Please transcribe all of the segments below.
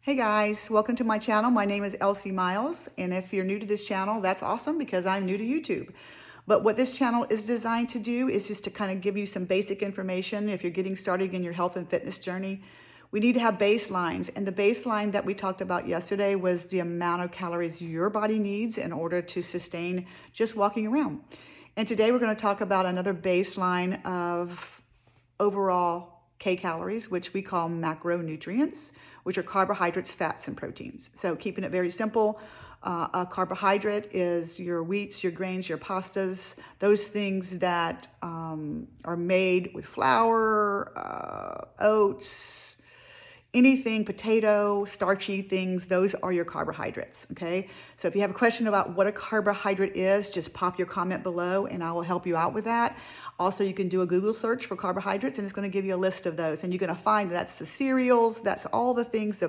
Hey guys, welcome to my channel. My name is Elsie Miles, and if you're new to this channel, that's awesome because I'm new to YouTube. But what this channel is designed to do is just to kind of give you some basic information. If you're getting started in your health and fitness journey, we need to have baselines. And the baseline that we talked about yesterday was the amount of calories your body needs in order to sustain just walking around. And today we're going to talk about another baseline of overall kcalories, which we call macronutrients, which are carbohydrates, fats, and proteins. So keeping it very simple, a carbohydrate is your wheats, your grains, your pastas, those things that are made with flour, oats, anything, potato, starchy things, those are your carbohydrates, okay? So if you have a question about what a carbohydrate is, just pop your comment below and I will help you out with that. Also, you can do a Google search for carbohydrates and it's gonna give you a list of those. And you're gonna find that's the cereals, that's all the things,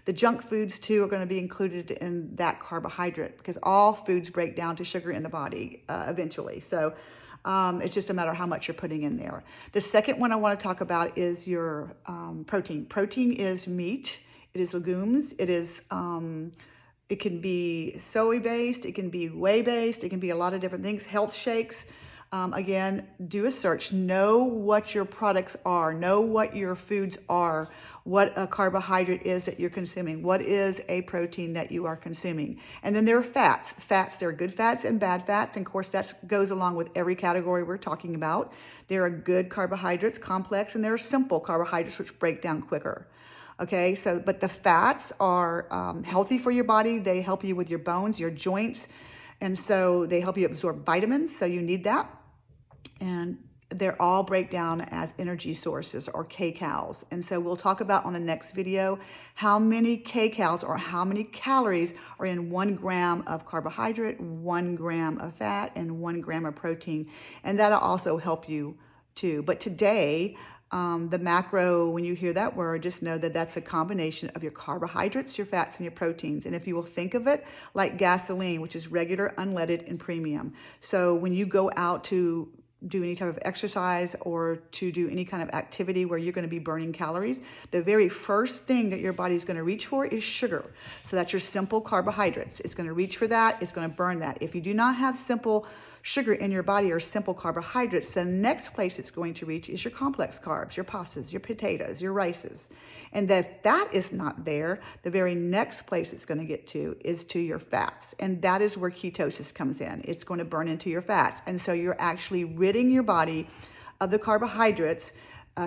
the junk foods too are gonna be included in that carbohydrate because all foods break down to sugar in the body eventually. So it's just a matter of how much you're putting in there. The second one I want to talk about is your protein. Protein is meat. It is legumes. It can be soy-based. It can be whey-based. It can be a lot of different things. Health shakes. Again, do a search. Know what your products are. Know what your foods are. What a carbohydrate is that you're consuming. What is a protein that you are consuming. And then there are fats. Fats, there are good fats and bad fats. And of course, that goes along with every category we're talking about. There are good carbohydrates, complex, and there are simple carbohydrates which break down quicker. Okay, so, but the fats are healthy for your body. They help you with your bones, your joints. And so they help you absorb vitamins, so you need that. And they're all break down as energy sources or kcals. And so we'll talk about on the next video how many kcals or how many calories are in 1 gram of carbohydrate, 1 gram of fat, and 1 gram of protein. And that'll also help you too. But today, the macro, when you hear that word, just know that that's a combination of your carbohydrates, your fats, and your proteins. And if you will think of it like gasoline, which is regular, unleaded, and premium. So when you go out to do any type of exercise or to do any kind of activity where you're going to be burning calories, the very first thing that your body is going to reach for is sugar. So that's your simple carbohydrates. It's going to reach for that. It's going to burn that. If you do not have simple sugar in your body or simple carbohydrates, the next place it's going to reach is your complex carbs, your pastas, your potatoes, your rices. And that is not there, the very next place it's going to get to is to your fats. And that is where ketosis comes in. It's going to burn into your fats. And so you're actually ridding your body of the carbohydrates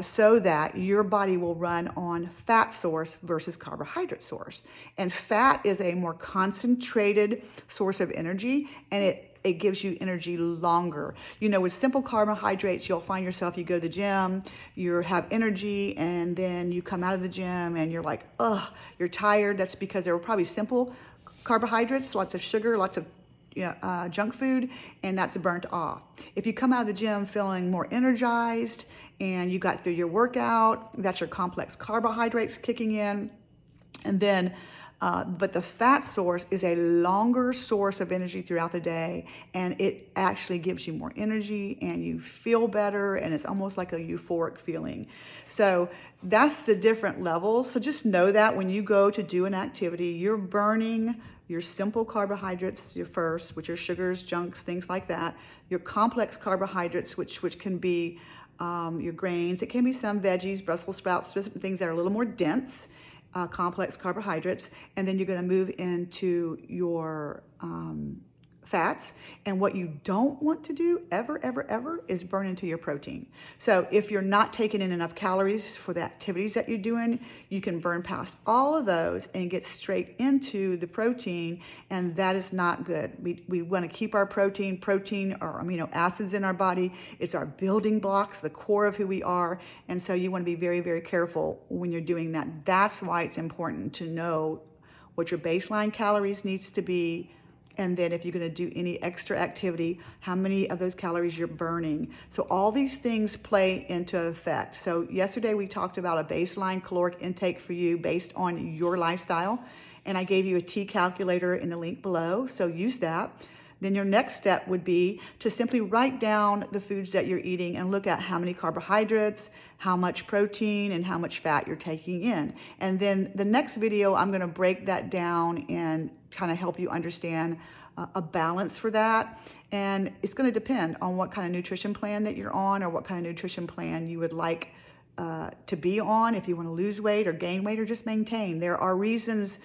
so that your body will run on fat source versus carbohydrate source. And fat is a more concentrated source of energy, and it gives you energy longer. You know, with simple carbohydrates, you'll find yourself, you go to the gym, you have energy, and then you come out of the gym and you're like, ugh, you're tired. That's because there were probably simple carbohydrates, lots of sugar, lots of junk food, and that's burnt off. If you come out of the gym feeling more energized and you got through your workout, that's your complex carbohydrates kicking in. And then, but the fat source is a longer source of energy throughout the day, and it actually gives you more energy and you feel better, and it's almost like a euphoric feeling. So that's the different levels. So just know that when you go to do an activity, you're burning your simple carbohydrates, your first, which are sugars, junks, things like that. Your complex carbohydrates, which can be your grains. It can be some veggies, Brussels sprouts, things that are a little more dense. Complex carbohydrates, and then you're going to move into your fats. And what you don't want to do ever is burn into your protein. So if you're not taking in enough calories for the activities that you're doing, you can burn past all of those and get straight into the protein, and that is not good. We want to keep our protein or amino acids in our body. It's our building blocks, the core of who we are, and so you want to be very careful when you're doing that. That's why it's important to know what your baseline calories needs to be. And then if you're going to do any extra activity, how many of those calories you're burning. So all these things play into effect. So yesterday we talked about a baseline caloric intake for you based on your lifestyle. And I gave you a T calculator in the link below, so use that. then your next step would be to simply write down the foods that you're eating and look at how many carbohydrates, how much protein, and how much fat you're taking in. And then the next video, I'm gonna break that down and kind of help you understand a balance for that. And it's gonna depend on what kind of nutrition plan that you're on or what kind of nutrition plan you would like to be on, if you want to lose weight or gain weight or just maintain. There are reasons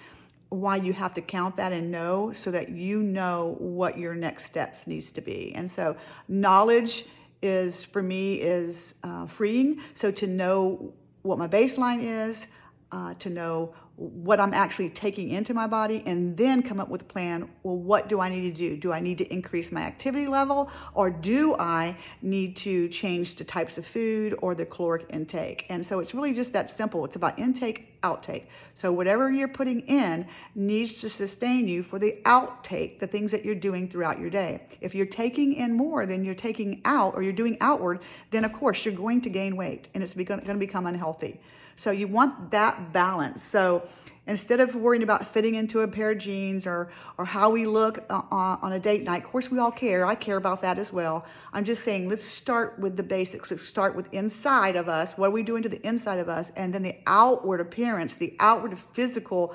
why you have to count that and know, so that you know what your next steps needs to be. And so knowledge is, for me, is freeing. So to know what my baseline is, to know what I'm actually taking into my body, and then come up with a plan. Well, what do I need to do? Do I need to increase my activity level, or do I need to change the types of food or the caloric intake? And so it's really just that simple. It's about intake, outtake. So whatever you're putting in needs to sustain you for the outtake, the things that you're doing throughout your day. If you're taking in more than you're taking out, or you're doing outward, then of course you're going to gain weight and it's going to become unhealthy. So you want that balance. So instead of worrying about fitting into a pair of jeans or how we look on a date night, of course we all care. I care about that as well. I'm just saying, let's start with the basics. Let's start with inside of us. What are we doing to the inside of us? And then the outward appearance, the outward physical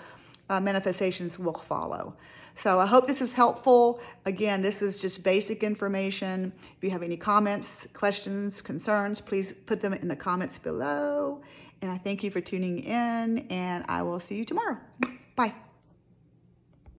manifestations will follow. So I hope this is helpful. Again, this is just basic information. If you have any comments, questions, concerns, please put them in the comments below. And I thank you for tuning in, and I will see you tomorrow. Bye.